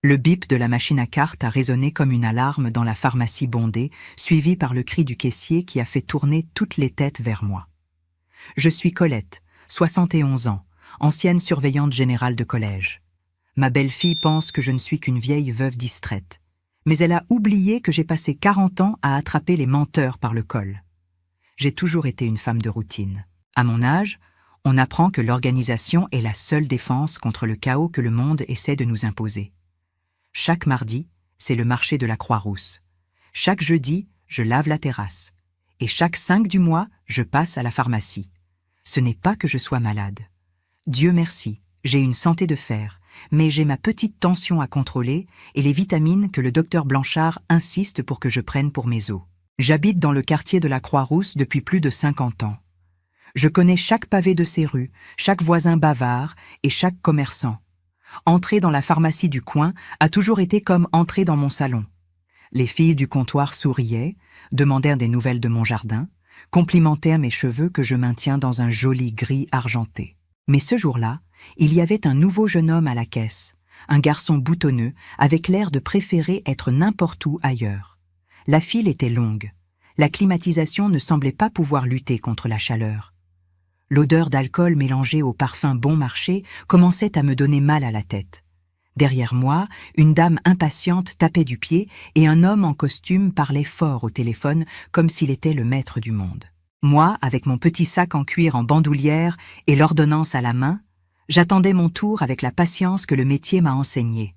Le bip de la machine à cartes a résonné comme une alarme dans la pharmacie bondée, suivi par le cri du caissier qui a fait tourner toutes les têtes vers moi. Je suis Colette, 71 ans, ancienne surveillante générale de collège. Ma belle-fille pense que je ne suis qu'une vieille veuve distraite. Mais elle a oublié que j'ai passé 40 ans à attraper les menteurs par le col. J'ai toujours été une femme de routine. À mon âge, on apprend que l'organisation est la seule défense contre le chaos que le monde essaie de nous imposer. Chaque mardi, c'est le marché de la Croix-Rousse. Chaque jeudi, je lave la terrasse. Et chaque 5 du mois, je passe à la pharmacie. Ce n'est pas que je sois malade. Dieu merci, j'ai une santé de fer, mais j'ai ma petite tension à contrôler et les vitamines que le docteur Blanchard insiste pour que je prenne pour mes os. J'habite dans le quartier de la Croix-Rousse depuis plus de 50 ans. Je connais chaque pavé de ces rues, chaque voisin bavard et chaque commerçant. Entrer dans la pharmacie du coin a toujours été comme entrer dans mon salon. Les filles du comptoir souriaient, demandèrent des nouvelles de mon jardin, complimentèrent mes cheveux que je maintiens dans un joli gris argenté. Mais ce jour-là, il y avait un nouveau jeune homme à la caisse, un garçon boutonneux avec l'air de préférer être n'importe où ailleurs. La file était longue. La climatisation ne semblait pas pouvoir lutter contre la chaleur. L'odeur d'alcool mélangée au parfum bon marché commençait à me donner mal à la tête. Derrière moi, une dame impatiente tapait du pied et un homme en costume parlait fort au téléphone comme s'il était le maître du monde. Moi, avec mon petit sac en cuir en bandoulière et l'ordonnance à la main, j'attendais mon tour avec la patience que le métier m'a enseignée.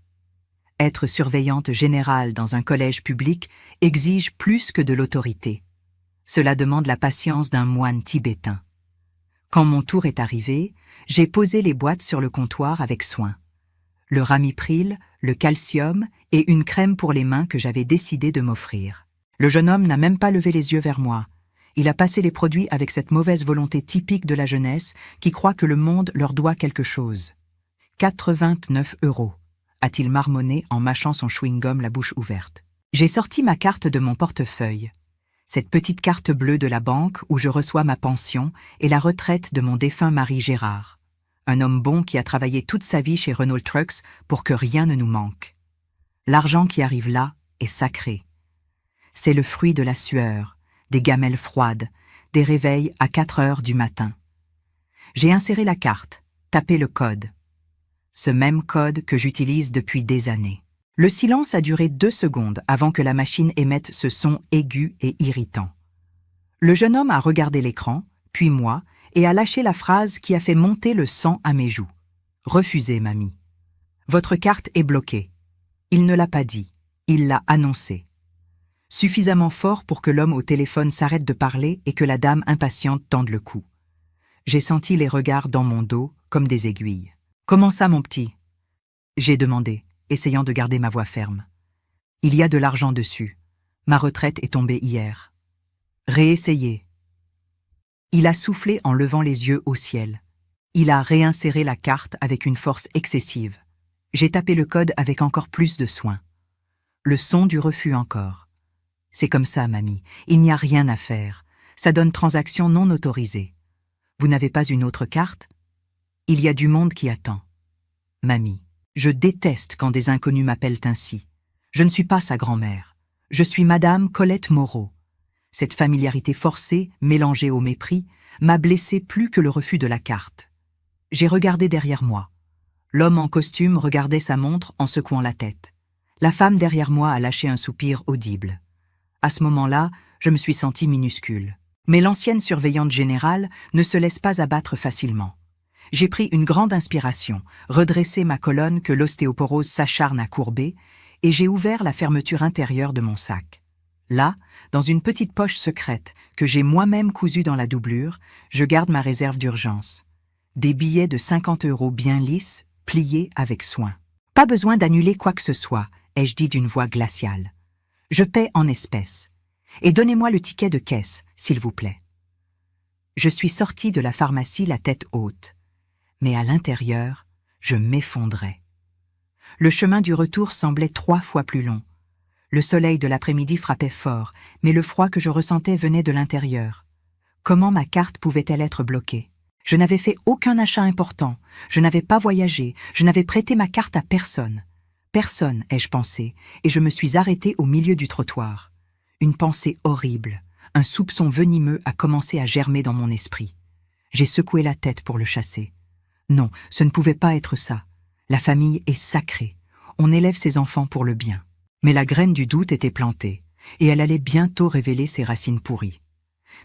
Être surveillante générale dans un collège public exige plus que de l'autorité. Cela demande la patience d'un moine tibétain. Quand mon tour est arrivé, j'ai posé les boîtes sur le comptoir avec soin. Le ramipril, le calcium et une crème pour les mains que j'avais décidé de m'offrir. Le jeune homme n'a même pas levé les yeux vers moi. Il a passé les produits avec cette mauvaise volonté typique de la jeunesse qui croit que le monde leur doit quelque chose. 89 €, a-t-il marmonné en mâchant son chewing-gum la bouche ouverte. J'ai sorti ma carte de mon portefeuille. Cette petite carte bleue de la banque où je reçois ma pension et la retraite de mon défunt mari Gérard. Un homme bon qui a travaillé toute sa vie chez Renault Trucks pour que rien ne nous manque. L'argent qui arrive là est sacré. C'est le fruit de la sueur, des gamelles froides, des réveils à 4 heures du matin. J'ai inséré la carte, tapé le code. Ce même code que j'utilise depuis des années. Le silence a duré 2 secondes avant que la machine émette ce son aigu et irritant. Le jeune homme a regardé l'écran, puis moi, et a lâché la phrase qui a fait monter le sang à mes joues. « Refusez, mamie. Votre carte est bloquée. » Il ne l'a pas dit, il l'a annoncé. Suffisamment fort pour que l'homme au téléphone s'arrête de parler et que la dame impatiente tende le cou. J'ai senti les regards dans mon dos comme des aiguilles. « Comment ça, mon petit ?» J'ai demandé, essayant de garder ma voix ferme. « Il y a de l'argent dessus. Ma retraite est tombée hier. » « Réessayez. » Il a soufflé en levant les yeux au ciel. Il a réinséré la carte avec une force excessive. J'ai tapé le code avec encore plus de soin. Le son du refus encore. « C'est comme ça, mamie. Il n'y a rien à faire. Ça donne transaction non autorisée. Vous n'avez pas une autre carte ? Il y a du monde qui attend. » Mamie, je déteste quand des inconnus m'appellent ainsi. Je ne suis pas sa grand-mère. Je suis Madame Colette Moreau. Cette familiarité forcée, mélangée au mépris, m'a blessé plus que le refus de la carte. J'ai regardé derrière moi. L'homme en costume regardait sa montre en secouant la tête. La femme derrière moi a lâché un soupir audible. À ce moment-là, je me suis sentie minuscule. Mais l'ancienne surveillante générale ne se laisse pas abattre facilement. J'ai pris une grande inspiration, redressé ma colonne que l'ostéoporose s'acharne à courber, et j'ai ouvert la fermeture intérieure de mon sac. Là, dans une petite poche secrète que j'ai moi-même cousue dans la doublure, je garde ma réserve d'urgence. Des billets de 50 € bien lisses, pliés avec soin. Pas besoin d'annuler quoi que ce soit, ai-je dit d'une voix glaciale. Je paie en espèces. Et donnez-moi le ticket de caisse, s'il vous plaît. Je suis sortie de la pharmacie la tête haute. Mais à l'intérieur, je m'effondrais. Le chemin du retour semblait 3 fois plus long. Le soleil de l'après-midi frappait fort, mais le froid que je ressentais venait de l'intérieur. Comment ma carte pouvait-elle être bloquée? Je n'avais fait aucun achat important, je n'avais pas voyagé, je n'avais prêté ma carte à personne. Personne, ai-je pensé, et je me suis arrêtée au milieu du trottoir. Une pensée horrible, un soupçon venimeux a commencé à germer dans mon esprit. J'ai secoué la tête pour le chasser. Non, ce ne pouvait pas être ça. La famille est sacrée. On élève ses enfants pour le bien. Mais la graine du doute était plantée, et elle allait bientôt révéler ses racines pourries.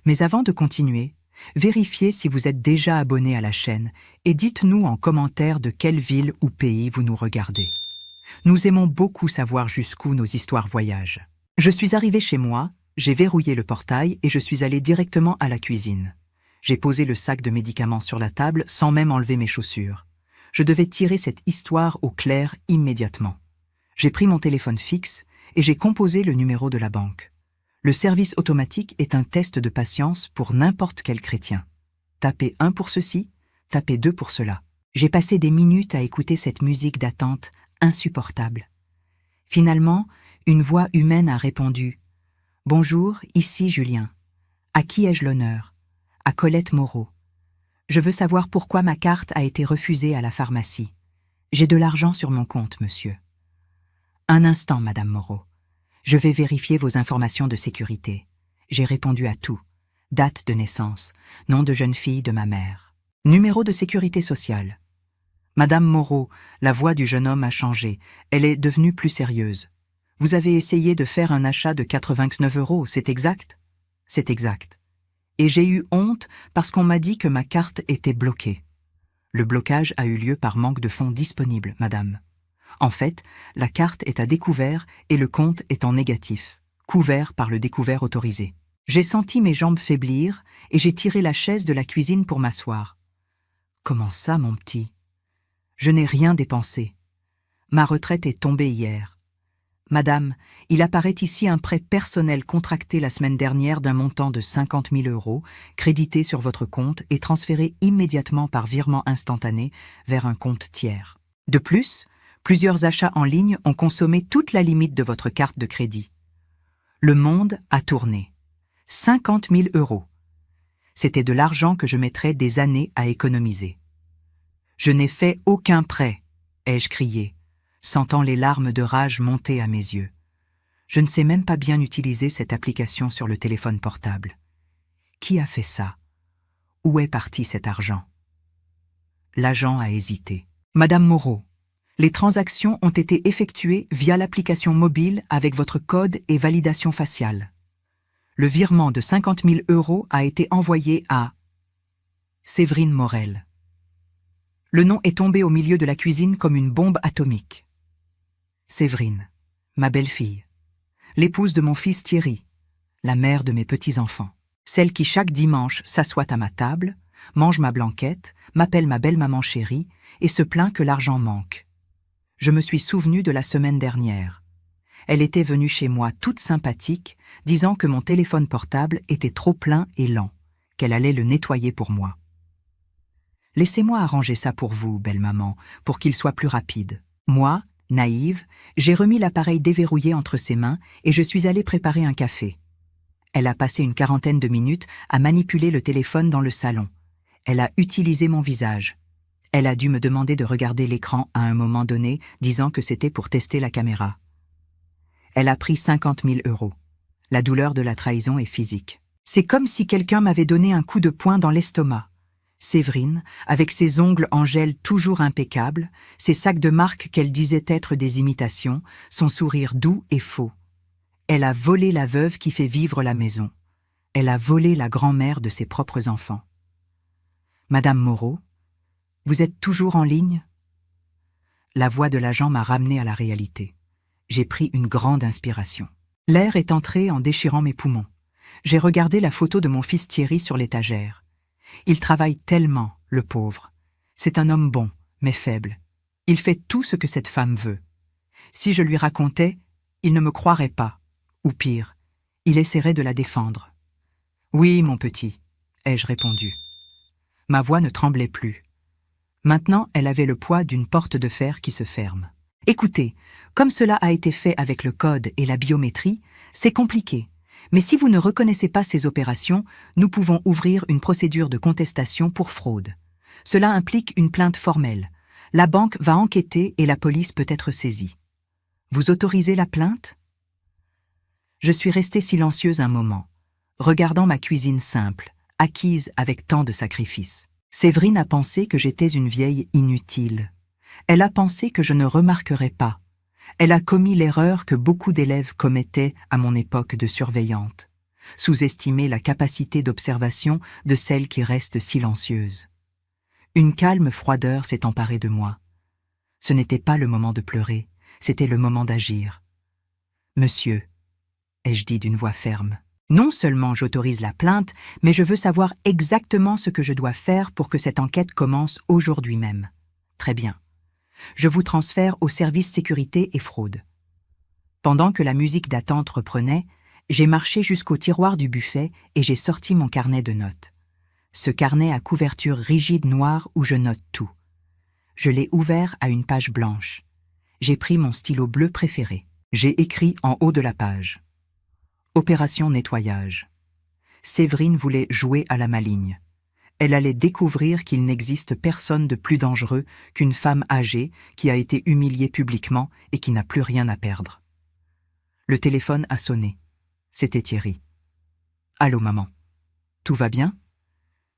Mais avant de continuer, vérifiez si vous êtes déjà abonné à la chaîne et dites-nous en commentaire de quelle ville ou pays vous nous regardez. Nous aimons beaucoup savoir jusqu'où nos histoires voyagent. Je suis arrivée chez moi, j'ai verrouillé le portail et je suis allée directement à la cuisine. J'ai posé le sac de médicaments sur la table sans même enlever mes chaussures. Je devais tirer cette histoire au clair immédiatement. J'ai pris mon téléphone fixe et j'ai composé le numéro de la banque. Le service automatique est un test de patience pour n'importe quel chrétien. Tapez 1 pour ceci, tapez 2 pour cela. J'ai passé des minutes à écouter cette musique d'attente insupportable. Finalement, une voix humaine a répondu « Bonjour, ici Julien. À qui ai-je l'honneur ? À Colette Moreau. Je veux savoir pourquoi ma carte a été refusée à la pharmacie. J'ai de l'argent sur mon compte, monsieur. » Un instant, Madame Moreau. Je vais vérifier vos informations de sécurité. J'ai répondu à tout. Date de naissance, nom de jeune fille de ma mère. Numéro de sécurité sociale. Madame Moreau, la voix du jeune homme a changé. Elle est devenue plus sérieuse. Vous avez essayé de faire un achat de 89 €, c'est exact ? C'est exact. Et j'ai eu honte parce qu'on m'a dit que ma carte était bloquée. Le blocage a eu lieu par manque de fonds disponibles, madame. En fait, la carte est à découvert et le compte est en négatif, couvert par le découvert autorisé. J'ai senti mes jambes faiblir et j'ai tiré la chaise de la cuisine pour m'asseoir. Comment ça, mon petit ? Je n'ai rien dépensé. Ma retraite est tombée hier. Madame, il apparaît ici un prêt personnel contracté la semaine dernière d'un montant de 50 000 €, crédité sur votre compte et transféré immédiatement par virement instantané vers un compte tiers. De plus, plusieurs achats en ligne ont consommé toute la limite de votre carte de crédit. Le monde a tourné. 50 000 €. C'était de l'argent que je mettrais des années à économiser. Je n'ai fait aucun prêt, ai-je crié, sentant les larmes de rage monter à mes yeux. Je ne sais même pas bien utiliser cette application sur le téléphone portable. Qui a fait ça ? Où est parti cet argent ? L'agent a hésité. Madame Moreau, les transactions ont été effectuées via l'application mobile avec votre code et validation faciale. Le virement de 50 000 € a été envoyé à Séverine Morel. Le nom est tombé au milieu de la cuisine comme une bombe atomique. Séverine, ma belle-fille, l'épouse de mon fils Thierry, la mère de mes petits-enfants, celle qui chaque dimanche s'assoit à ma table, mange ma blanquette, m'appelle ma belle-maman chérie et se plaint que l'argent manque. Je me suis souvenu de la semaine dernière. Elle était venue chez moi toute sympathique, disant que mon téléphone portable était trop plein et lent, qu'elle allait le nettoyer pour moi. Laissez-moi arranger ça pour vous, belle maman, pour qu'il soit plus rapide. Moi, naïve, j'ai remis l'appareil déverrouillé entre ses mains et je suis allée préparer un café. Elle a passé une quarantaine de minutes à manipuler le téléphone dans le salon. Elle a utilisé mon visage. Elle a dû me demander de regarder l'écran à un moment donné, disant que c'était pour tester la caméra. Elle a pris 50 000 €. La douleur de la trahison est physique. C'est comme si quelqu'un m'avait donné un coup de poing dans l'estomac. Séverine, avec ses ongles en gel toujours impeccables, ses sacs de marque qu'elle disait être des imitations, son sourire doux et faux. Elle a volé la veuve qui fait vivre la maison. Elle a volé la grand-mère de ses propres enfants. Madame Moreau, vous êtes toujours en ligne ? La voix de l'agent m'a ramené à la réalité. J'ai pris une grande inspiration. L'air est entré en déchirant mes poumons. J'ai regardé la photo de mon fils Thierry sur l'étagère. Il travaille tellement, le pauvre. C'est un homme bon, mais faible. Il fait tout ce que cette femme veut. Si je lui racontais, il ne me croirait pas. Ou pire, il essaierait de la défendre. « Oui, mon petit », ai-je répondu. Ma voix ne tremblait plus. Maintenant, elle avait le poids d'une porte de fer qui se ferme. Écoutez, comme cela a été fait avec le code et la biométrie, c'est compliqué. Mais si vous ne reconnaissez pas ces opérations, nous pouvons ouvrir une procédure de contestation pour fraude. Cela implique une plainte formelle. La banque va enquêter et la police peut être saisie. Vous autorisez la plainte? Je suis restée silencieuse un moment, regardant ma cuisine simple, acquise avec tant de sacrifices. Séverine a pensé que j'étais une vieille inutile. Elle a pensé que je ne remarquerais pas. Elle a commis l'erreur que beaucoup d'élèves commettaient à mon époque de surveillante. Sous-estimer la capacité d'observation de celle qui reste silencieuse. Une calme froideur s'est emparée de moi. Ce n'était pas le moment de pleurer, c'était le moment d'agir. « Monsieur », ai-je dit d'une voix ferme, « non seulement j'autorise la plainte, mais je veux savoir exactement ce que je dois faire pour que cette enquête commence aujourd'hui même. » Très bien. Je vous transfère au service sécurité et fraude. Pendant que la musique d'attente reprenait, j'ai marché jusqu'au tiroir du buffet et j'ai sorti mon carnet de notes. Ce carnet à couverture rigide noire où je note tout. Je l'ai ouvert à une page blanche. J'ai pris mon stylo bleu préféré. J'ai écrit en haut de la page. Opération nettoyage. Séverine voulait jouer à la maligne. Elle allait découvrir qu'il n'existe personne de plus dangereux qu'une femme âgée qui a été humiliée publiquement et qui n'a plus rien à perdre. Le téléphone a sonné. C'était Thierry. « Allô, maman. Tout va bien?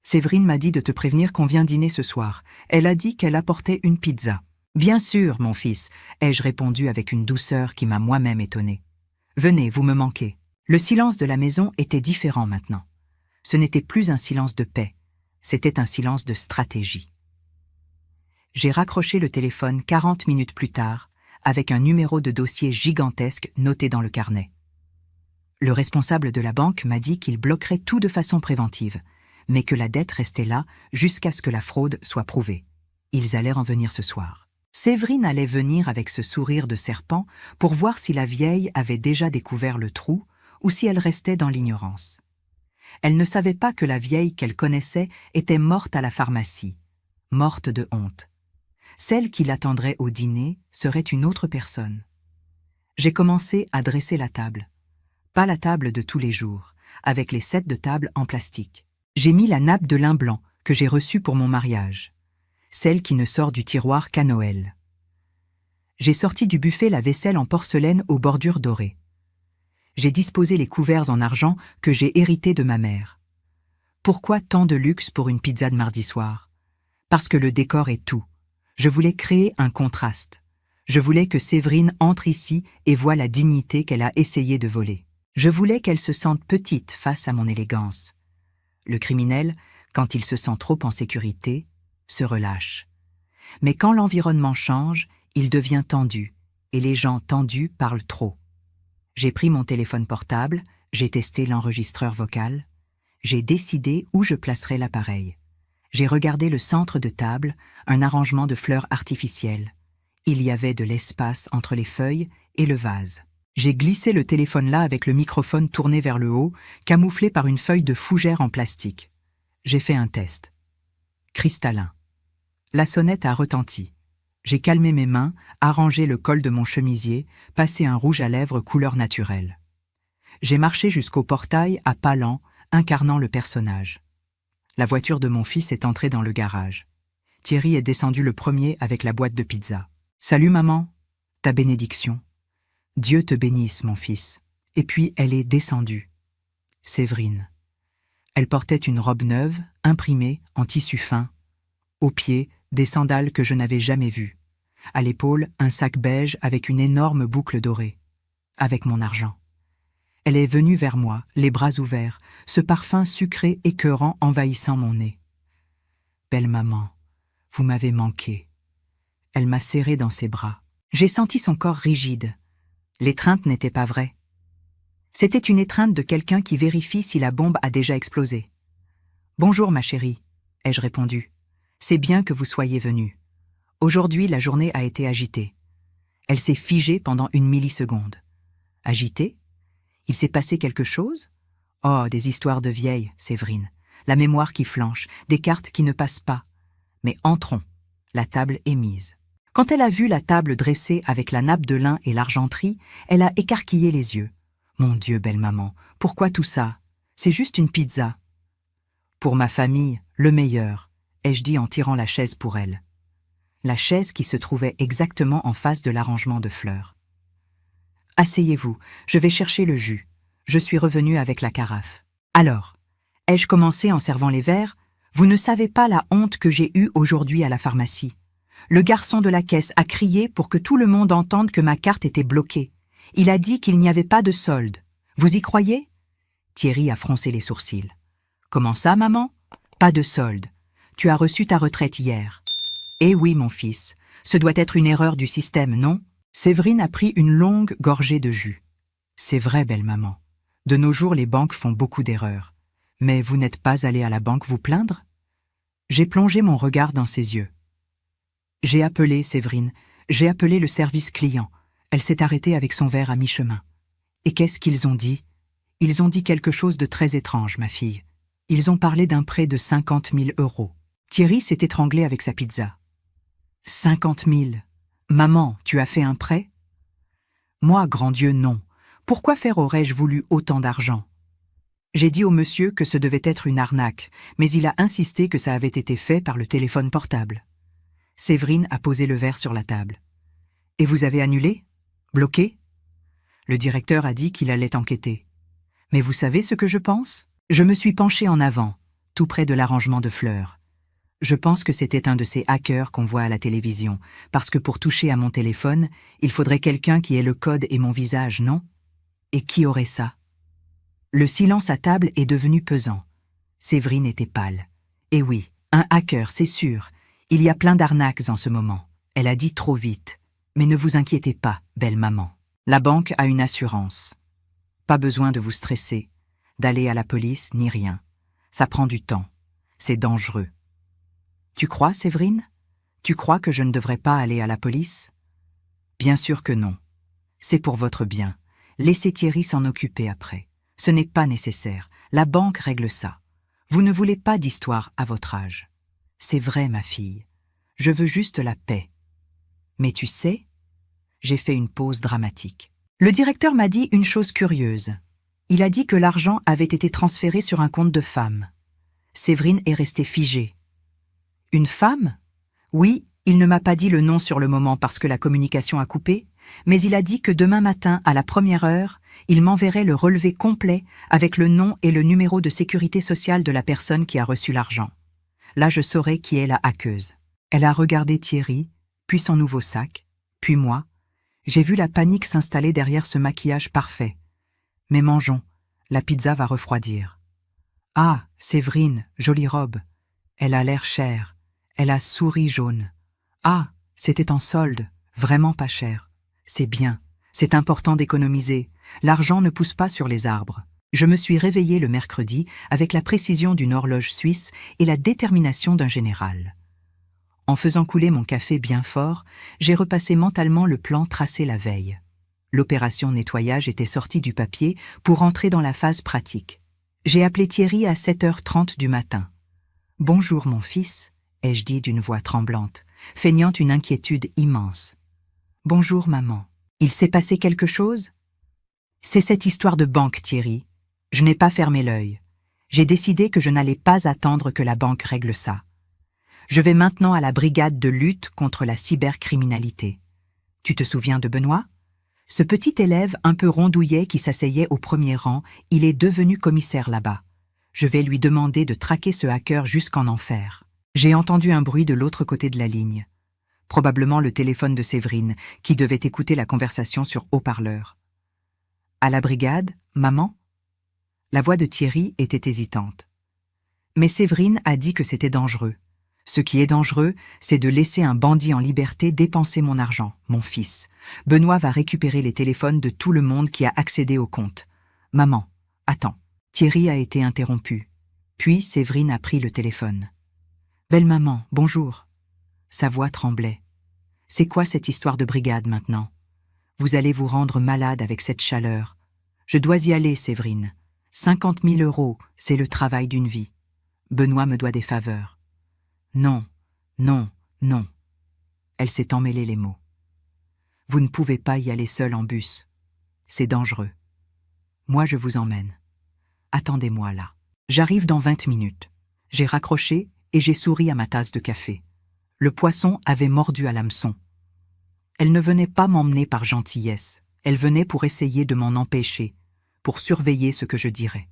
Séverine m'a dit de te prévenir qu'on vient dîner ce soir. Elle a dit qu'elle apportait une pizza. »« Bien sûr, mon fils, » ai-je répondu avec une douceur qui m'a moi-même étonnée. « Venez, vous me manquez. » Le silence de la maison était différent maintenant. Ce n'était plus un silence de paix. C'était un silence de stratégie. J'ai raccroché le téléphone 40 minutes plus tard, avec un numéro de dossier gigantesque noté dans le carnet. Le responsable de la banque m'a dit qu'il bloquerait tout de façon préventive, mais que la dette restait là jusqu'à ce que la fraude soit prouvée. Ils allaient en venir ce soir. Séverine allait venir avec ce sourire de serpent pour voir si la vieille avait déjà découvert le trou ou si elle restait dans l'ignorance. Elle ne savait pas que la vieille qu'elle connaissait était morte à la pharmacie, morte de honte. Celle qui l'attendrait au dîner serait une autre personne. J'ai commencé à dresser la table. Pas la table de tous les jours, avec les sets de table en plastique. J'ai mis la nappe de lin blanc que j'ai reçue pour mon mariage, celle qui ne sort du tiroir qu'à Noël. J'ai sorti du buffet la vaisselle en porcelaine aux bordures dorées. J'ai disposé les couverts en argent que j'ai hérités de ma mère. Pourquoi tant de luxe pour une pizza de mardi soir? Parce que le décor est tout. Je voulais créer un contraste. Je voulais que Séverine entre ici et voie la dignité qu'elle a essayé de voler. Je voulais qu'elle se sente petite face à mon élégance. Le criminel, quand il se sent trop en sécurité, se relâche. Mais quand l'environnement change, il devient tendu, et les gens tendus parlent trop. J'ai pris mon téléphone portable, j'ai testé l'enregistreur vocal, j'ai décidé où je placerais l'appareil. J'ai regardé le centre de table, un arrangement de fleurs artificielles. Il y avait de l'espace entre les feuilles et le vase. J'ai glissé le téléphone là avec le microphone tourné vers le haut, camouflé par une feuille de fougère en plastique. J'ai fait un test. Cristallin. La sonnette a retenti. J'ai calmé mes mains, arrangé le col de mon chemisier, passé un rouge à lèvres couleur naturelle. J'ai marché jusqu'au portail à pas lents, incarnant le personnage. La voiture de mon fils est entrée dans le garage. Thierry est descendu le premier avec la boîte de pizza. « Salut maman, ta bénédiction. »« Dieu te bénisse, mon fils. » Et puis elle est descendue. Séverine. Elle portait une robe neuve, imprimée, en tissu fin. Aux pieds, des sandales que je n'avais jamais vues. À l'épaule, un sac beige avec une énorme boucle dorée. Avec mon argent. Elle est venue vers moi, les bras ouverts, ce parfum sucré écœurant envahissant mon nez. « Belle maman, vous m'avez manqué. » Elle m'a serré dans ses bras. J'ai senti son corps rigide. L'étreinte n'était pas vraie. C'était une étreinte de quelqu'un qui vérifie si la bombe a déjà explosé. « Bonjour ma chérie », ai-je répondu. « C'est bien que vous soyez venue. Aujourd'hui, la journée a été agitée. » Elle s'est figée pendant une milliseconde. « Agitée ? Il s'est passé quelque chose ? Oh, des histoires de vieilles, Séverine. La mémoire qui flanche, des cartes qui ne passent pas. Mais entrons. La table est mise. » Quand elle a vu la table dressée avec la nappe de lin et l'argenterie, elle a écarquillé les yeux. « Mon Dieu, belle maman, pourquoi tout ça? C'est juste une pizza. »« Pour ma famille, le meilleur, » ai-je dit en tirant la chaise pour elle. La chaise qui se trouvait exactement en face de l'arrangement de fleurs. Asseyez-vous, je vais chercher le jus. Je suis revenu avec la carafe. Alors, ai-je commencé en servant les verres? Vous ne savez pas la honte que j'ai eue aujourd'hui à la pharmacie. Le garçon de la caisse a crié pour que tout le monde entende que ma carte était bloquée. Il a dit qu'il n'y avait pas de solde. Vous y croyez? Thierry a froncé les sourcils. Comment ça, maman? Pas de solde. Tu as reçu ta retraite hier. Eh oui, mon fils, ce doit être une erreur du système, non? Séverine a pris une longue gorgée de jus. C'est vrai, belle maman. De nos jours, les banques font beaucoup d'erreurs. Mais vous n'êtes pas allé à la banque vous plaindre? J'ai plongé mon regard dans ses yeux. J'ai appelé Séverine, j'ai appelé le service client. Elle s'est arrêtée avec son verre à mi-chemin. Et qu'est-ce qu'ils ont dit? Ils ont dit quelque chose de très étrange, ma fille. Ils ont parlé d'un prêt de 50 000 €. Thierry s'est étranglé avec sa pizza. 50 000. Maman, tu as fait un prêt? Moi, grand Dieu, non. Pourquoi faire aurais-je voulu autant d'argent? J'ai dit au monsieur que ce devait être une arnaque, mais il a insisté que ça avait été fait par le téléphone portable. Séverine a posé le verre sur la table. Et vous avez annulé? Bloqué? Le directeur a dit qu'il allait enquêter. Mais vous savez ce que je pense? Je me suis penchée en avant, tout près de l'arrangement de fleurs. Je pense que c'était un de ces hackers qu'on voit à la télévision, parce que pour toucher à mon téléphone, il faudrait quelqu'un qui ait le code et mon visage, non? Et qui aurait ça? Le silence à table est devenu pesant. Séverine était pâle. Eh oui, un hacker, c'est sûr. Il y a plein d'arnaques en ce moment. Elle a dit trop vite. Mais ne vous inquiétez pas, belle maman. La banque a une assurance. Pas besoin de vous stresser, d'aller à la police ni rien. Ça prend du temps. C'est dangereux. Tu crois, Séverine? Tu crois que je ne devrais pas aller à la police? Bien sûr que non. C'est pour votre bien. Laissez Thierry s'en occuper après. Ce n'est pas nécessaire. La banque règle ça. Vous ne voulez pas d'histoire à votre âge. C'est vrai, ma fille. Je veux juste la paix. Mais tu sais, j'ai fait une pause dramatique. Le directeur m'a dit une chose curieuse. Il a dit que l'argent avait été transféré sur un compte de femme. Séverine est restée figée. Une femme? Oui, il ne m'a pas dit le nom sur le moment parce que la communication a coupé, mais il a dit que demain matin, à la première heure, il m'enverrait le relevé complet avec le nom et le numéro de sécurité sociale de la personne qui a reçu l'argent. Là, je saurai qui est la hackeuse. Elle a regardé Thierry, puis son nouveau sac, puis moi. J'ai vu la panique s'installer derrière ce maquillage parfait. Mais mangeons, la pizza va refroidir. Ah, Séverine, jolie robe. Elle a l'air chère. Elle a souris jaune. Ah, c'était en solde, vraiment pas cher. C'est bien, c'est important d'économiser. L'argent ne pousse pas sur les arbres. Je me suis réveillée le mercredi avec la précision d'une horloge suisse et la détermination d'un général. En faisant couler mon café bien fort, j'ai repassé mentalement le plan tracé la veille. L'opération nettoyage était sortie du papier pour entrer dans la phase pratique. J'ai appelé Thierry à 7h30 du matin. « Bonjour mon fils », ai-je dit d'une voix tremblante, feignant une inquiétude immense. « Bonjour maman. Il s'est passé quelque chose ?» C'est cette histoire de banque, Thierry. Je n'ai pas fermé l'œil. J'ai décidé que je n'allais pas attendre que la banque règle ça. Je vais maintenant à la brigade de lutte contre la cybercriminalité. Tu te souviens de Benoît? Ce petit élève un peu rondouillet qui s'asseyait au premier rang, il est devenu commissaire là-bas. Je vais lui demander de traquer ce hacker jusqu'en enfer. J'ai entendu un bruit de l'autre côté de la ligne. Probablement le téléphone de Séverine, qui devait écouter la conversation sur haut-parleur. « À la brigade, maman ?» La voix de Thierry était hésitante. Mais Séverine a dit que c'était dangereux. Ce qui est dangereux, c'est de laisser un bandit en liberté dépenser mon argent, mon fils. Benoît va récupérer les téléphones de tout le monde qui a accédé au compte. « Maman, attends. » Thierry a été interrompu. Puis Séverine a pris le téléphone. « Belle maman, bonjour. » Sa voix tremblait. « C'est quoi cette histoire de brigade maintenant? Vous allez vous rendre malade avec cette chaleur. Je dois y aller, Séverine. 50 000 €, c'est le travail d'une vie. Benoît me doit des faveurs. » Non, non, non. Elle s'est emmêlée les mots. Vous ne pouvez pas y aller seul en bus. C'est dangereux. Moi, je vous emmène. Attendez-moi là. J'arrive dans 20 minutes. J'ai raccroché et j'ai souri à ma tasse de café. Le poisson avait mordu à l'hameçon. Elle ne venait pas m'emmener par gentillesse. Elle venait pour essayer de m'en empêcher, pour surveiller ce que je dirais.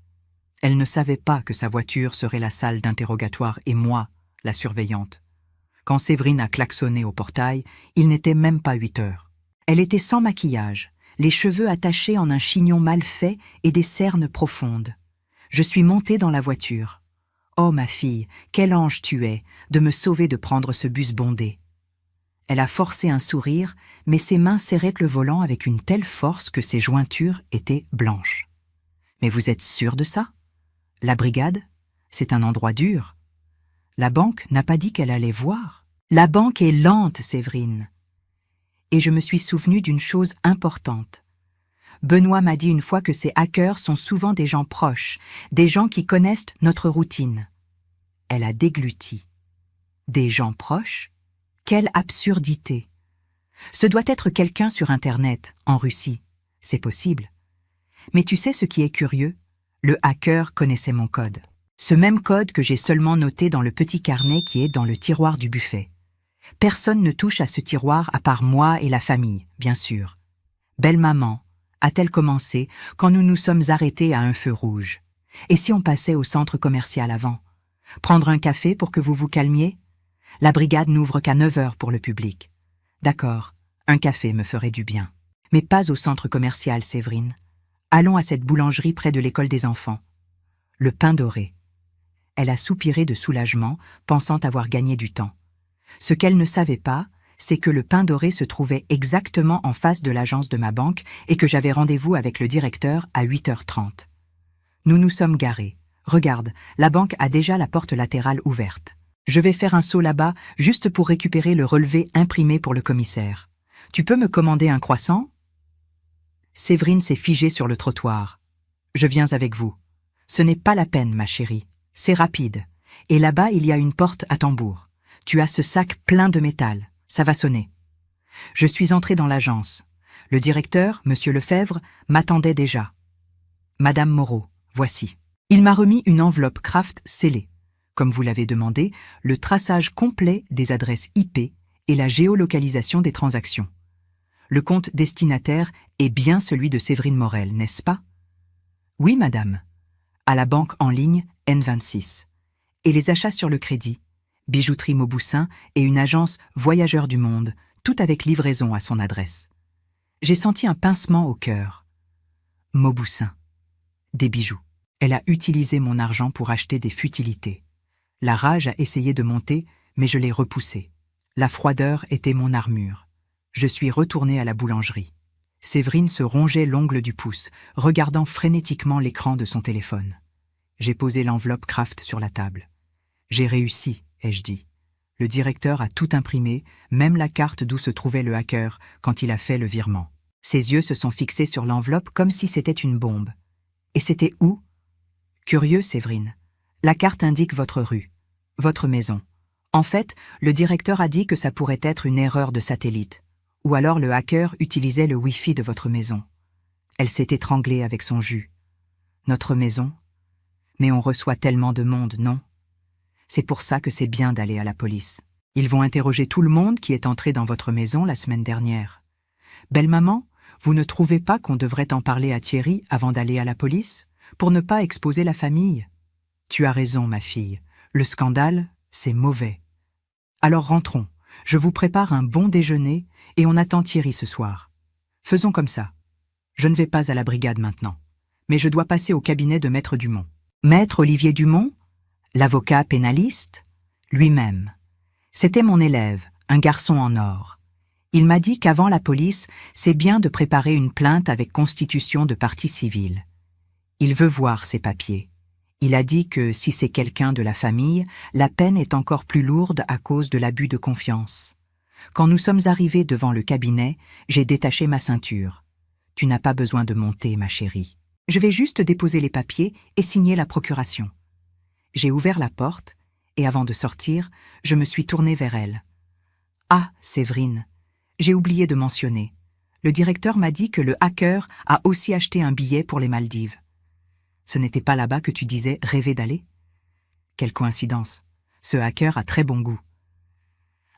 Elle ne savait pas que sa voiture serait la salle d'interrogatoire et moi, la surveillante. Quand Séverine a klaxonné au portail, il n'était même pas 8 heures. Elle était sans maquillage, les cheveux attachés en un chignon mal fait et des cernes profondes. Je suis montée dans la voiture. Oh ma fille, quel ange tu es, de me sauver de prendre ce bus bondé. Elle a forcé un sourire, mais ses mains serraient le volant avec une telle force que ses jointures étaient blanches. Mais vous êtes sûr de ça? La brigade? C'est un endroit dur. La banque n'a pas dit qu'elle allait voir. La banque est lente, Séverine. Et je me suis souvenue d'une chose importante. Benoît m'a dit une fois que ces hackers sont souvent des gens proches, des gens qui connaissent notre routine. Elle a dégluti. Des gens proches? Quelle absurdité! Ce doit être quelqu'un sur Internet, en Russie. C'est possible. Mais tu sais ce qui est curieux? Le hacker connaissait mon code. Ce même code que j'ai seulement noté dans le petit carnet qui est dans le tiroir du buffet. Personne ne touche à ce tiroir à part moi et la famille, bien sûr. Belle maman, a-t-elle commencé quand nous nous sommes arrêtés à un feu rouge? Et si on passait au centre commercial avant? Prendre un café pour que vous vous calmiez? La brigade n'ouvre qu'à 9 heures pour le public. D'accord, un café me ferait du bien. Mais pas au centre commercial, Séverine. Allons à cette boulangerie près de l'école des enfants. Le pain doré. Elle a soupiré de soulagement, pensant avoir gagné du temps. Ce qu'elle ne savait pas, c'est que le pain doré se trouvait exactement en face de l'agence de ma banque et que j'avais rendez-vous avec le directeur à 8h30. Nous nous sommes garés. Regarde, la banque a déjà la porte latérale ouverte. Je vais faire un saut là-bas juste pour récupérer le relevé imprimé pour le commissaire. Tu peux me commander un croissant? Séverine s'est figée sur le trottoir. Je viens avec vous. Ce n'est pas la peine, ma chérie. C'est rapide. Et là-bas, il y a une porte à tambour. Tu as ce sac plein de métal. Ça va sonner. Je suis entrée dans l'agence. Le directeur, Monsieur Lefebvre, m'attendait déjà. Madame Moreau, voici. Il m'a remis une enveloppe Kraft scellée. Comme vous l'avez demandé, le traçage complet des adresses IP et la géolocalisation des transactions. Le compte destinataire est bien celui de Séverine Morel, n'est-ce pas? Oui, madame. À la banque en ligne N26. Et les achats sur le crédit, bijouterie Mauboussin et une agence Voyageurs du Monde, tout avec livraison à son adresse. J'ai senti un pincement au cœur. Mauboussin. Des bijoux. Elle a utilisé mon argent pour acheter des futilités. La rage a essayé de monter, mais je l'ai repoussée. La froideur était mon armure. Je suis retournée à la boulangerie. Séverine se rongeait l'ongle du pouce, regardant frénétiquement l'écran de son téléphone. J'ai posé l'enveloppe Kraft sur la table. J'ai réussi, ai-je dit. Le directeur a tout imprimé, même la carte d'où se trouvait le hacker quand il a fait le virement. Ses yeux se sont fixés sur l'enveloppe comme si c'était une bombe. Et c'était où? Curieux, Séverine. La carte indique votre rue, votre maison. En fait, le directeur a dit que ça pourrait être une erreur de satellite. Ou alors le hacker utilisait le Wi-Fi de votre maison. Elle s'est étranglée avec son jus. Notre maison? Mais on reçoit tellement de monde, non? C'est pour ça que c'est bien d'aller à la police. Ils vont interroger tout le monde qui est entré dans votre maison la semaine dernière. Belle maman, vous ne trouvez pas qu'on devrait en parler à Thierry avant d'aller à la police, pour ne pas exposer la famille? Tu as raison, ma fille. Le scandale, c'est mauvais. Alors rentrons. Je vous prépare un bon déjeuner et on attend Thierry ce soir. Faisons comme ça. Je ne vais pas à la brigade maintenant, mais je dois passer au cabinet de Maître Dumont. Maître Olivier Dumont, l'avocat pénaliste, lui-même. C'était mon élève, un garçon en or. Il m'a dit qu'avant la police, c'est bien de préparer une plainte avec constitution de partie civile. Il veut voir ses papiers. Il a dit que si c'est quelqu'un de la famille, la peine est encore plus lourde à cause de l'abus de confiance. Quand nous sommes arrivés devant le cabinet, j'ai détaché ma ceinture. Tu n'as pas besoin de monter, ma chérie. Je vais juste déposer les papiers et signer la procuration. J'ai ouvert la porte et avant de sortir, je me suis tournée vers elle. Ah, Séverine, j'ai oublié de mentionner. Le directeur m'a dit que le hacker a aussi acheté un billet pour les Maldives. Ce n'était pas là-bas que tu disais rêver d'aller? Quelle coïncidence. Ce hacker a très bon goût.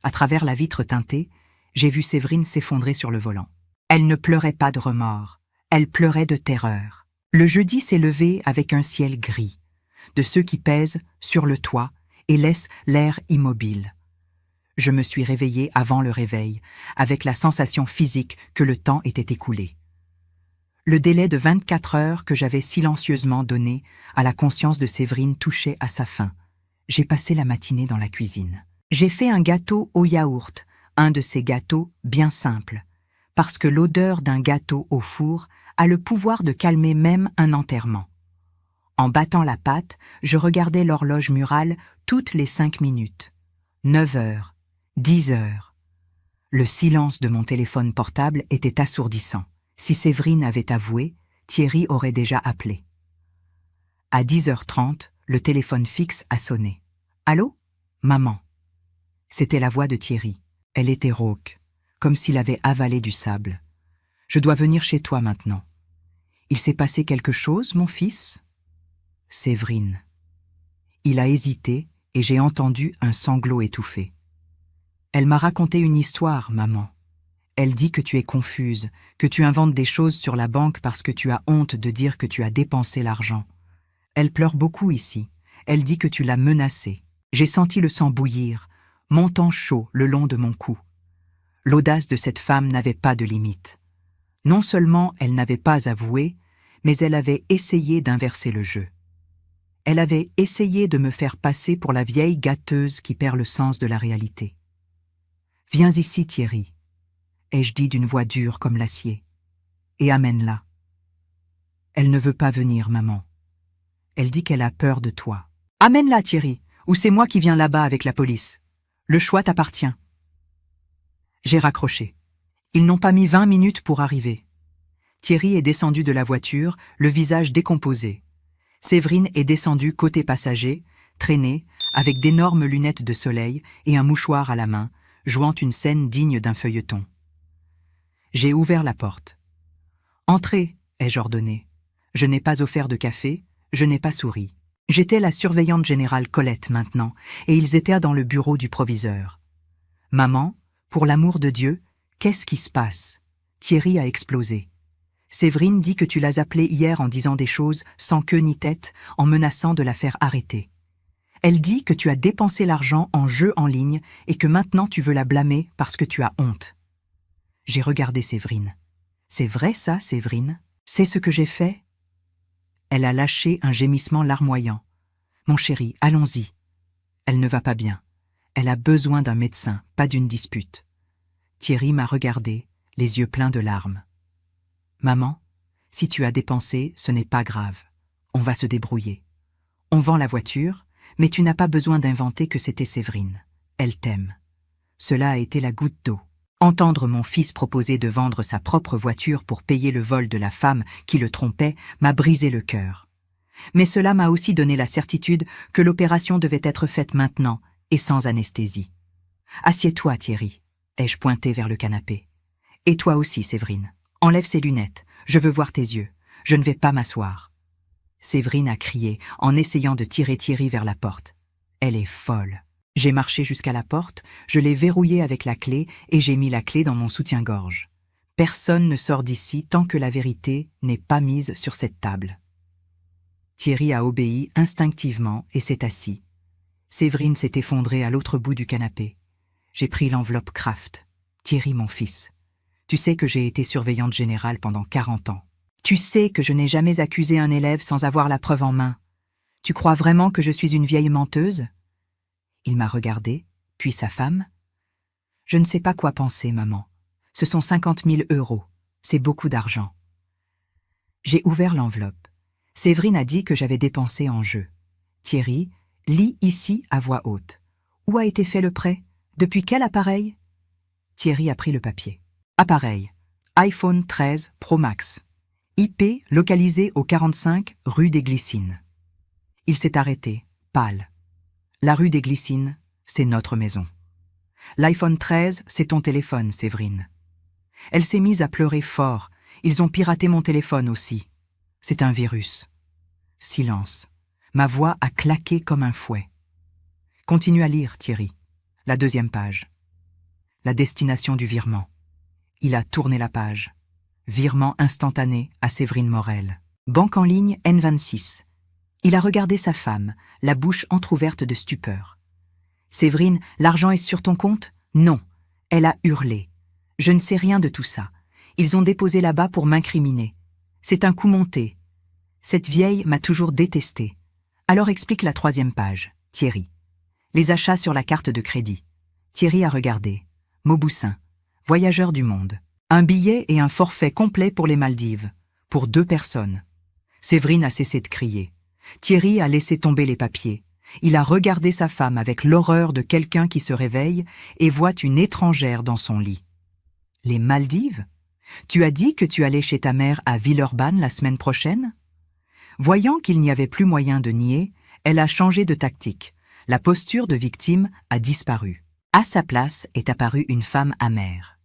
À travers la vitre teintée, j'ai vu Séverine s'effondrer sur le volant. Elle ne pleurait pas de remords, elle pleurait de terreur. Le jeudi s'est levé avec un ciel gris, de ceux qui pèsent sur le toit et laissent l'air immobile. Je me suis réveillée avant le réveil, avec la sensation physique que le temps était écoulé. Le délai de 24 heures que j'avais silencieusement donné à la conscience de Séverine touchait à sa fin. J'ai passé la matinée dans la cuisine. J'ai fait un gâteau au yaourt, un de ces gâteaux bien simples, parce que l'odeur d'un gâteau au four a le pouvoir de calmer même un enterrement. En battant la pâte, je regardais l'horloge murale toutes les 5 minutes. 9 heures, 10 heures. Le silence de mon téléphone portable était assourdissant. Si Séverine avait avoué, Thierry aurait déjà appelé. À 10h30, le téléphone fixe a sonné. « Allô ? Maman ?» C'était la voix de Thierry. Elle était rauque, comme s'il avait avalé du sable. « Je dois venir chez toi maintenant. »« Il s'est passé quelque chose, mon fils ?» Séverine. Il a hésité et j'ai entendu un sanglot étouffé. « Elle m'a raconté une histoire, maman. Elle dit que tu es confuse, que tu inventes des choses sur la banque parce que tu as honte de dire que tu as dépensé l'argent. Elle pleure beaucoup ici. Elle dit que tu l'as menacée. J'ai senti le sang bouillir, montant chaud le long de mon cou. L'audace de cette femme n'avait pas de limite. Non seulement elle n'avait pas avoué, mais elle avait essayé d'inverser le jeu. Elle avait essayé de me faire passer pour la vieille gâteuse qui perd le sens de la réalité. « Viens ici, Thierry », ai-je dit d'une voix dure comme l'acier, « et amène-la. » Elle ne veut pas venir, maman. Elle dit qu'elle a peur de toi. « Amène-la, Thierry, ou c'est moi qui viens là-bas avec la police. Le choix t'appartient. » J'ai raccroché. Ils n'ont pas mis 20 minutes pour arriver. Thierry est descendu de la voiture, le visage décomposé. Séverine est descendue côté passager, traînée, avec d'énormes lunettes de soleil et un mouchoir à la main, jouant une scène digne d'un feuilleton. J'ai ouvert la porte. « Entrez », ai-je ordonné. Je n'ai pas offert de café, je n'ai pas souri. J'étais la surveillante générale Colette maintenant, et ils étaient dans le bureau du proviseur. « Maman, pour l'amour de Dieu, qu'est-ce qui se passe ?» Thierry a explosé. Séverine dit que tu l'as appelée hier en disant des choses sans queue ni tête, en menaçant de la faire arrêter. Elle dit que tu as dépensé l'argent en jeux en ligne et que maintenant tu veux la blâmer parce que tu as honte. J'ai regardé Séverine. C'est vrai ça, Séverine? C'est ce que j'ai fait? Elle a lâché un gémissement larmoyant. Mon chéri, allons-y. Elle ne va pas bien. Elle a besoin d'un médecin, pas d'une dispute. Thierry m'a regardé, les yeux pleins de larmes. Maman, si tu as dépensé, ce n'est pas grave. On va se débrouiller. On vend la voiture, mais tu n'as pas besoin d'inventer que c'était Séverine. Elle t'aime. Cela a été la goutte d'eau. Entendre mon fils proposer de vendre sa propre voiture pour payer le vol de la femme qui le trompait m'a brisé le cœur. Mais cela m'a aussi donné la certitude que l'opération devait être faite maintenant et sans anesthésie. « Assieds-toi, Thierry », ai-je pointé vers le canapé. « Et toi aussi, Séverine. Enlève ces lunettes. Je veux voir tes yeux. Je ne vais pas m'asseoir. » Séverine a crié en essayant de tirer Thierry vers la porte. Elle est folle. J'ai marché jusqu'à la porte, je l'ai verrouillée avec la clé et j'ai mis la clé dans mon soutien-gorge. Personne ne sort d'ici tant que la vérité n'est pas mise sur cette table. Thierry a obéi instinctivement et s'est assis. Séverine s'est effondrée à l'autre bout du canapé. J'ai pris l'enveloppe Kraft. « Thierry, mon fils, tu sais que j'ai été surveillante générale pendant 40 ans. Tu sais que je n'ai jamais accusé un élève sans avoir la preuve en main. Tu crois vraiment que je suis une vieille menteuse ?» Il m'a regardé, puis sa femme. « Je ne sais pas quoi penser, maman. Ce sont 50 000 €. C'est beaucoup d'argent. » J'ai ouvert l'enveloppe. Séverine a dit que j'avais dépensé en jeu. « Thierry, lis ici à voix haute. Où a été fait le prêt? Depuis quel appareil ?» Thierry a pris le papier. « Appareil. iPhone 13 Pro Max. IP localisé au 45 rue des Glycines. » Il s'est arrêté, pâle. La rue des Glycines, c'est notre maison. L'iPhone 13, c'est ton téléphone, Séverine. Elle s'est mise à pleurer fort. Ils ont piraté mon téléphone aussi. C'est un virus. Silence. Ma voix a claqué comme un fouet. Continue à lire, Thierry. La 2e page. La destination du virement. Il a tourné la page. Virement instantané à Séverine Morel. Banque en ligne N26. Il a regardé sa femme, la bouche entr'ouverte de stupeur. « Séverine, l'argent est sur ton compte ?» « Non. » Elle a hurlé. « Je ne sais rien de tout ça. Ils ont déposé là-bas pour m'incriminer. C'est un coup monté. Cette vieille m'a toujours détesté. Alors explique la 3e page. Thierry. Les achats sur la carte de crédit. Thierry a regardé. Mauboussin. Voyageur du monde. Un billet et un forfait complet pour les Maldives. Pour 2 personnes. Séverine a cessé de crier. Thierry a laissé tomber les papiers. Il a regardé sa femme avec l'horreur de quelqu'un qui se réveille et voit une étrangère dans son lit. « Les Maldives ? Tu as dit que tu allais chez ta mère à Villeurbanne la semaine prochaine ?» Voyant qu'il n'y avait plus moyen de nier, elle a changé de tactique. La posture de victime a disparu. À sa place est apparue une femme amère.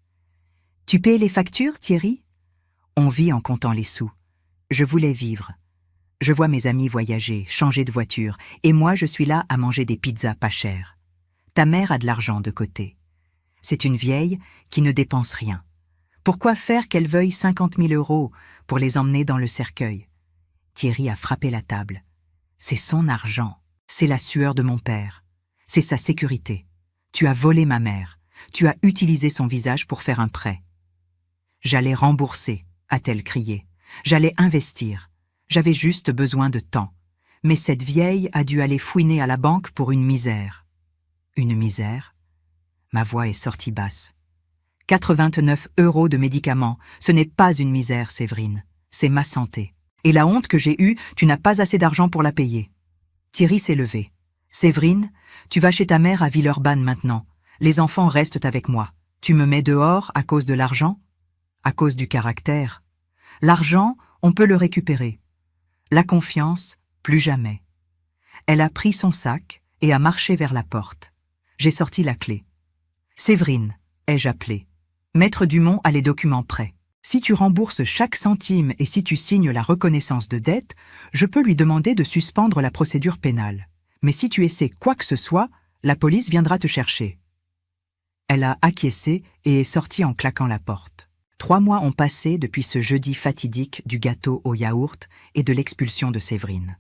« Tu paies les factures, Thierry ? On vit en comptant les sous. Je voulais vivre. Je vois mes amis voyager, changer de voiture, et moi je suis là à manger des pizzas pas chères. Ta mère a de l'argent de côté. C'est une vieille qui ne dépense rien. Pourquoi faire qu'elle veuille 50 000 € pour les emmener dans le cercueil ? » Thierry a frappé la table. « C'est son argent. C'est la sueur de mon père. C'est sa sécurité. Tu as volé ma mère. Tu as utilisé son visage pour faire un prêt. »« J'allais rembourser, » a-t-elle crié. « J'allais investir. J'avais juste besoin de temps. Mais cette vieille a dû aller fouiner à la banque pour une misère. » « Une misère ?» Ma voix est sortie basse. 89 € de médicaments, ce n'est pas une misère, Séverine. C'est ma santé. Et la honte que j'ai eue, tu n'as pas assez d'argent pour la payer. Thierry s'est levé. « Séverine, tu vas chez ta mère à Villeurbanne maintenant. Les enfants restent avec moi. Tu me mets dehors à cause de l'argent ? À cause du caractère. L'argent, on peut le récupérer. La confiance, plus jamais. » Elle a pris son sac et a marché vers la porte. J'ai sorti la clé. « Séverine, » ai-je appelé. Maître Dumont a les documents prêts. Si tu rembourses chaque centime et si tu signes la reconnaissance de dette, je peux lui demander de suspendre la procédure pénale. Mais si tu essaies quoi que ce soit, la police viendra te chercher. » Elle a acquiescé et est sortie en claquant la porte. 3 mois ont passé depuis ce jeudi fatidique du gâteau au yaourt et de l'expulsion de Séverine.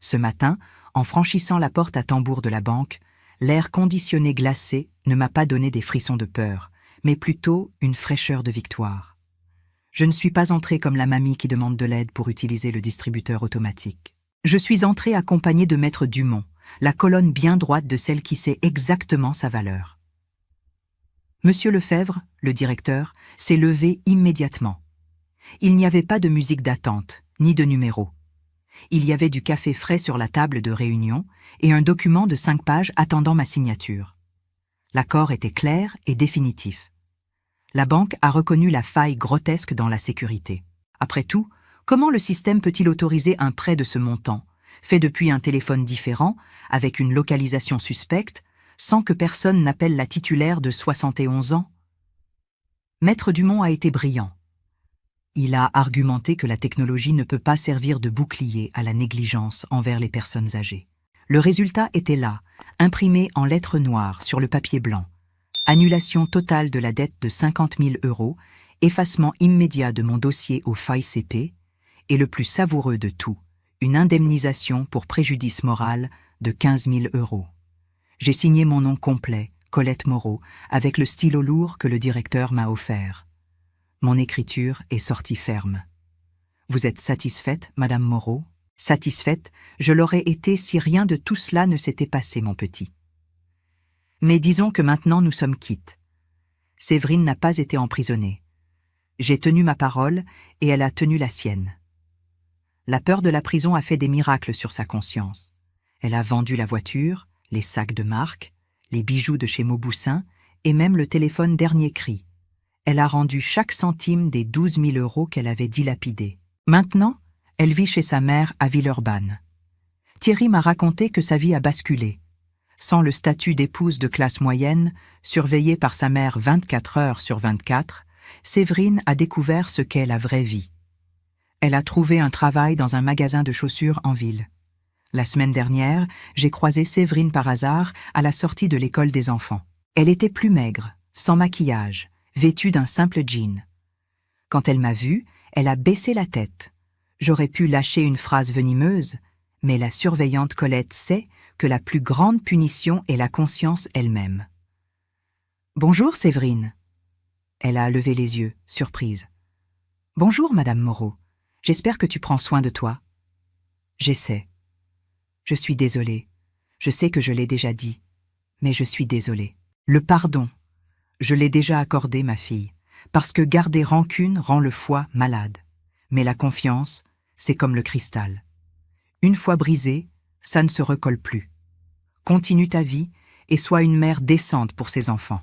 Ce matin, en franchissant la porte à tambour de la banque, l'air conditionné glacé ne m'a pas donné des frissons de peur, mais plutôt une fraîcheur de victoire. Je ne suis pas entrée comme la mamie qui demande de l'aide pour utiliser le distributeur automatique. Je suis entrée accompagnée de Maître Dumont, la colonne bien droite de celle qui sait exactement sa valeur. Monsieur Lefebvre, le directeur, s'est levé immédiatement. Il n'y avait pas de musique d'attente, ni de numéro. Il y avait du café frais sur la table de réunion et un document de 5 pages attendant ma signature. L'accord était clair et définitif. La banque a reconnu la faille grotesque dans la sécurité. Après tout, comment le système peut-il autoriser un prêt de ce montant, fait depuis un téléphone différent, avec une localisation suspecte, sans que personne n'appelle la titulaire de 71 ans ? Maître Dumont a été brillant. Il a argumenté que la technologie ne peut pas servir de bouclier à la négligence envers les personnes âgées. Le résultat était là, imprimé en lettres noires sur le papier blanc. Annulation totale de la dette de 50 000 €, effacement immédiat de mon dossier au FAICP, et le plus savoureux de tout, une indemnisation pour préjudice moral de 15 000 €. J'ai signé mon nom complet, Colette Moreau, avec le stylo lourd que le directeur m'a offert. Mon écriture est sortie ferme. Vous êtes satisfaite, Madame Moreau ? Satisfaite, je l'aurais été si rien de tout cela ne s'était passé, mon petit. Mais disons que maintenant nous sommes quittes. Séverine n'a pas été emprisonnée. J'ai tenu ma parole et elle a tenu la sienne. La peur de la prison a fait des miracles sur sa conscience. Elle a vendu la voiture, les sacs de marque, les bijoux de chez Mauboussin et même le téléphone dernier cri. Elle a rendu chaque centime des 12 000 € qu'elle avait dilapidés. Maintenant, elle vit chez sa mère à Villeurbanne. Thierry m'a raconté que sa vie a basculé. Sans le statut d'épouse de classe moyenne, surveillée par sa mère 24 heures sur 24, Séverine a découvert ce qu'est la vraie vie. Elle a trouvé un travail dans un magasin de chaussures en ville. La semaine dernière, j'ai croisé Séverine par hasard à la sortie de l'école des enfants. Elle était plus maigre, sans maquillage, vêtue d'un simple jean. Quand elle m'a vue, elle a baissé la tête. J'aurais pu lâcher une phrase venimeuse, mais la surveillante Colette sait que la plus grande punition est la conscience elle-même. « Bonjour, Séverine. » Elle a levé les yeux, surprise. « Bonjour, Madame Moreau. J'espère que tu prends soin de toi. » J'essaie. Je suis désolée. Je sais que je l'ai déjà dit, mais je suis désolée. Le pardon, je l'ai déjà accordé, ma fille, parce que garder rancune rend le foie malade. Mais la confiance, c'est comme le cristal. Une fois brisé, ça ne se recolle plus. Continue ta vie et sois une mère décente pour ses enfants.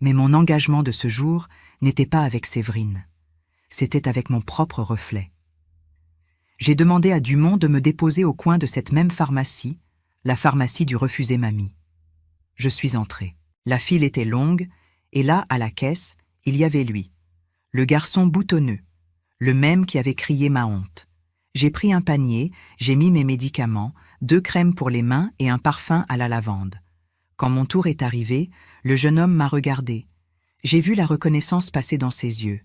Mais mon engagement de ce jour n'était pas avec Séverine. C'était avec mon propre reflet. J'ai demandé à Dumont de me déposer au coin de cette même pharmacie, la pharmacie du refusé mamie. Je suis entrée. La file était longue, et là, à la caisse, il y avait lui, le garçon boutonneux, le même qui avait crié ma honte. J'ai pris un panier, j'ai mis mes médicaments, 2 crèmes pour les mains et un parfum à la lavande. Quand mon tour est arrivé, le jeune homme m'a regardé. J'ai vu la reconnaissance passer dans ses yeux.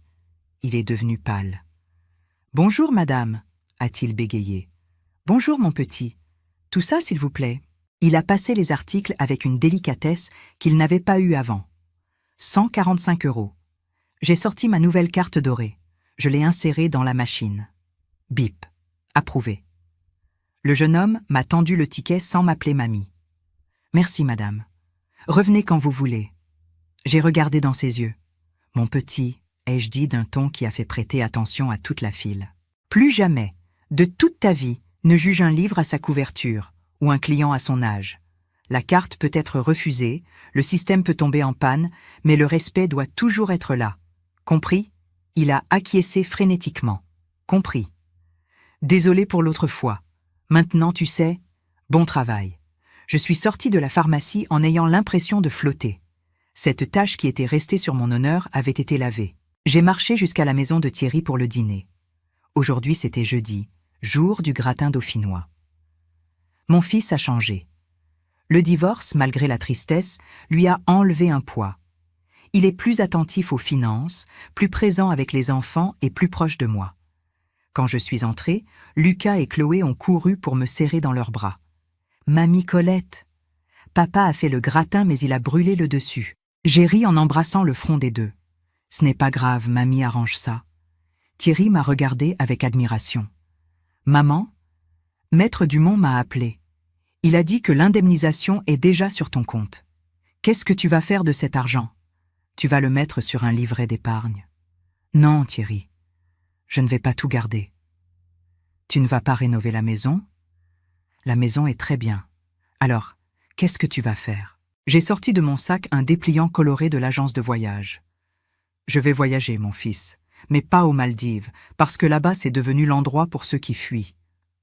Il est devenu pâle. « Bonjour, madame », a-t-il bégayé. « Bonjour, mon petit. Tout ça, s'il vous plaît. » Il a passé les articles avec une délicatesse qu'il n'avait pas eue avant. 145 €. J'ai sorti ma nouvelle carte dorée. Je l'ai insérée dans la machine. Bip. Approuvé. Le jeune homme m'a tendu le ticket sans m'appeler mamie. « Merci, madame. Revenez quand vous voulez. » J'ai regardé dans ses yeux. « Mon petit », ai-je dit d'un ton qui a fait prêter attention à toute la file. « Plus jamais, de toute ta vie, ne juge un livre à sa couverture ou un client à son âge. La carte peut être refusée, le système peut tomber en panne, mais le respect doit toujours être là. Compris ? » Il a acquiescé frénétiquement. Compris. Désolé pour l'autre fois. Maintenant, tu sais, bon travail. Je suis sorti de la pharmacie en ayant l'impression de flotter. Cette tache qui était restée sur mon honneur avait été lavée. J'ai marché jusqu'à la maison de Thierry pour le dîner. Aujourd'hui, c'était jeudi, jour du gratin dauphinois. Mon fils a changé. Le divorce, malgré la tristesse, lui a enlevé un poids. Il est plus attentif aux finances, plus présent avec les enfants et plus proche de moi. Quand je suis entrée, Lucas et Chloé ont couru pour me serrer dans leurs bras. « Mamie Colette !» Papa a fait le gratin mais il a brûlé le dessus. J'ai ri en embrassant le front des deux. « Ce n'est pas grave, mamie arrange ça. » Thierry m'a regardé avec admiration. « Maman ?» Maître Dumont m'a appelé. Il a dit que l'indemnisation est déjà sur ton compte. Qu'est-ce que tu vas faire de cet argent ? Tu vas le mettre sur un livret d'épargne. Non, Thierry, je ne vais pas tout garder. Tu ne vas pas rénover la maison ? La maison est très bien. Alors, qu'est-ce que tu vas faire ? J'ai sorti de mon sac un dépliant coloré de l'agence de voyage. Je vais voyager, mon fils, mais pas aux Maldives, parce que là-bas c'est devenu l'endroit pour ceux qui fuient.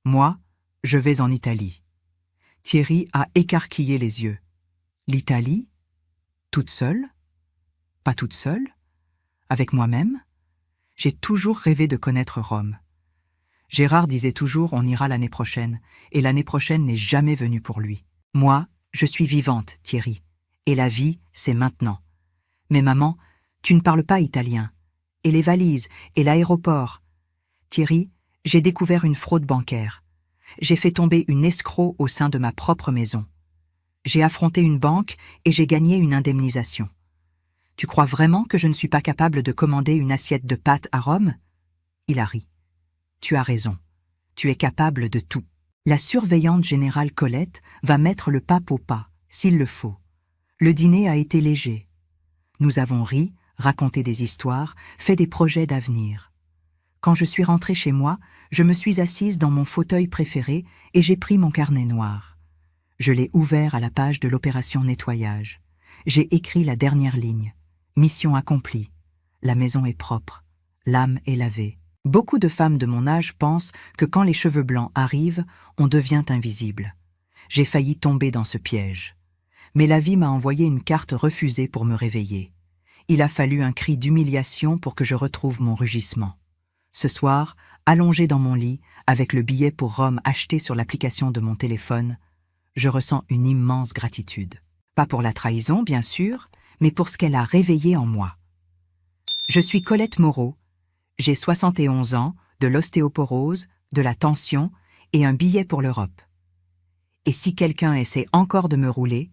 Moi, je vais en Italie. Thierry a écarquillé les yeux. L'Italie ? Toute seule ? Pas toute seule ? Avec moi-même ? J'ai toujours rêvé de connaître Rome. Gérard disait toujours « on ira l'année prochaine », et l'année prochaine n'est jamais venue pour lui. Moi, je suis vivante, Thierry, et la vie, c'est maintenant. Mais maman, tu ne parles pas italien. Et les valises, et l'aéroport. Thierry, j'ai découvert une fraude bancaire. J'ai fait tomber une escroc au sein de ma propre maison. J'ai affronté une banque et j'ai gagné une indemnisation. Tu crois vraiment que je ne suis pas capable de commander une assiette de pâtes à Rome ? Il a ri. Tu as raison. Tu es capable de tout. La surveillante générale Colette va mettre le pape au pas, s'il le faut. Le dîner a été léger. Nous avons ri, raconté des histoires, fait des projets d'avenir. Quand je suis rentrée chez moi, je me suis assise dans mon fauteuil préféré et j'ai pris mon carnet noir. Je l'ai ouvert à la page de l'opération nettoyage. J'ai écrit la dernière ligne. Mission accomplie. La maison est propre. L'âme est lavée. Beaucoup de femmes de mon âge pensent que quand les cheveux blancs arrivent, on devient invisible. J'ai failli tomber dans ce piège. Mais la vie m'a envoyé une carte refusée pour me réveiller. Il a fallu un cri d'humiliation pour que je retrouve mon rugissement. Ce soir, allongé dans mon lit, avec le billet pour Rome acheté sur l'application de mon téléphone, je ressens une immense gratitude. Pas pour la trahison, bien sûr, mais pour ce qu'elle a réveillé en moi. Je suis Colette Moreau, J'ai 71 ans, de l'ostéoporose, de la tension et un billet pour l'Europe. Et si quelqu'un essaie encore de me rouler,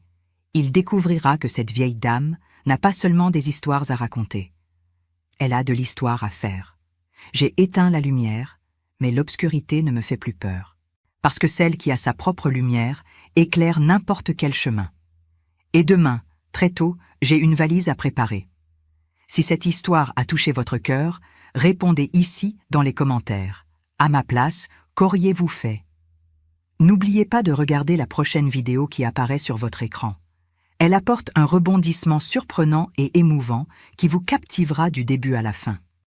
il découvrira que cette vieille dame n'a pas seulement des histoires à raconter. Elle a de l'histoire à faire. J'ai éteint la lumière, mais l'obscurité ne me fait plus peur. Parce que celle qui a sa propre lumière éclaire n'importe quel chemin. Et demain, très tôt, j'ai une valise à préparer. Si cette histoire a touché votre cœur, répondez ici dans les commentaires. À ma place, qu'auriez-vous fait? N'oubliez pas de regarder la prochaine vidéo qui apparaît sur votre écran. Elle apporte un rebondissement surprenant et émouvant qui vous captivera du début à la fin.